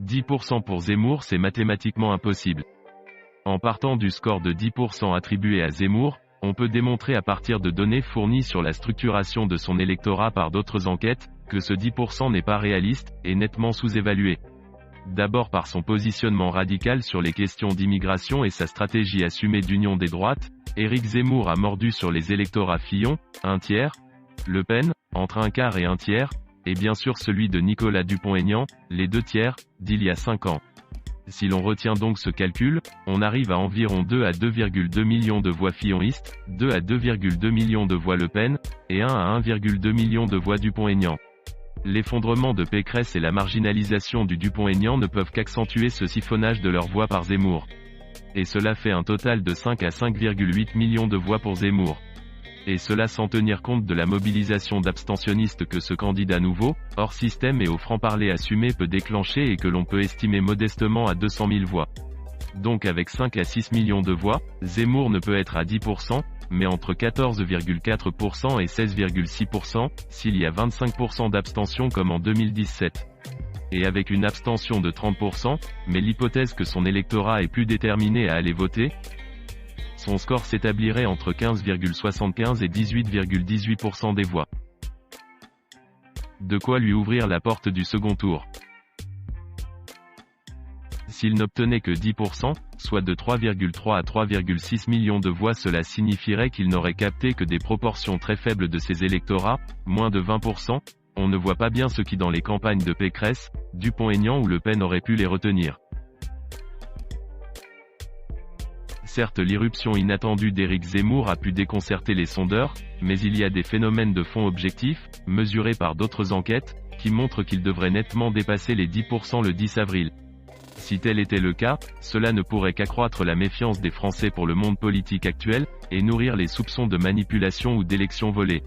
10% pour Zemmour, c'est mathématiquement impossible. En partant du score de 10% attribué à Zemmour, on peut démontrer à partir de données fournies sur la structuration de son électorat par d'autres enquêtes, que ce 10% n'est pas réaliste, et nettement sous-évalué. D'abord par son positionnement radical sur les questions d'immigration et sa stratégie assumée d'union des droites, Éric Zemmour a mordu sur les électorats Fillon, 1/3, Le Pen, entre 1/4 et 1/3, et bien sûr celui de Nicolas Dupont-Aignan, les 2/3, d'il y a 5 ans. Si l'on retient donc ce calcul, on arrive à environ 2 à 2,2 millions de voix fillonistes, 2 à 2,2 millions de voix Le Pen, et 1 à 1,2 million de voix Dupont-Aignan. L'effondrement de Pécresse et la marginalisation du Dupont-Aignan ne peuvent qu'accentuer ce siphonnage de leurs voix par Zemmour. Et cela fait un total de 5 à 5,8 millions de voix pour Zemmour. Et cela sans tenir compte de la mobilisation d'abstentionnistes que ce candidat nouveau, hors système et au franc-parler assumé peut déclencher et que l'on peut estimer modestement à 200 000 voix. Donc avec 5 à 6 millions de voix, Zemmour ne peut être à 10%, mais entre 14,4% et 16,6%, s'il y a 25% d'abstention comme en 2017. Et avec une abstention de 30%, mais l'hypothèse que son électorat est plus déterminé à aller voter, son score s'établirait entre 15,75 et 18,18% des voix. De quoi lui ouvrir la porte du second tour. S'il n'obtenait que 10%, soit de 3,3 à 3,6 millions de voix, cela signifierait qu'il n'aurait capté que des proportions très faibles de ses électorats, moins de 20%, on ne voit pas bien ce qui dans les campagnes de Pécresse, Dupont-Aignan ou Le Pen aurait pu les retenir. Certes, l'irruption inattendue d'Éric Zemmour a pu déconcerter les sondeurs, mais il y a des phénomènes de fond objectifs, mesurés par d'autres enquêtes, qui montrent qu'il devrait nettement dépasser les 10% le 10 avril. Si tel était le cas, cela ne pourrait qu'accroître la méfiance des Français pour le monde politique actuel, et nourrir les soupçons de manipulation ou d'élections volées.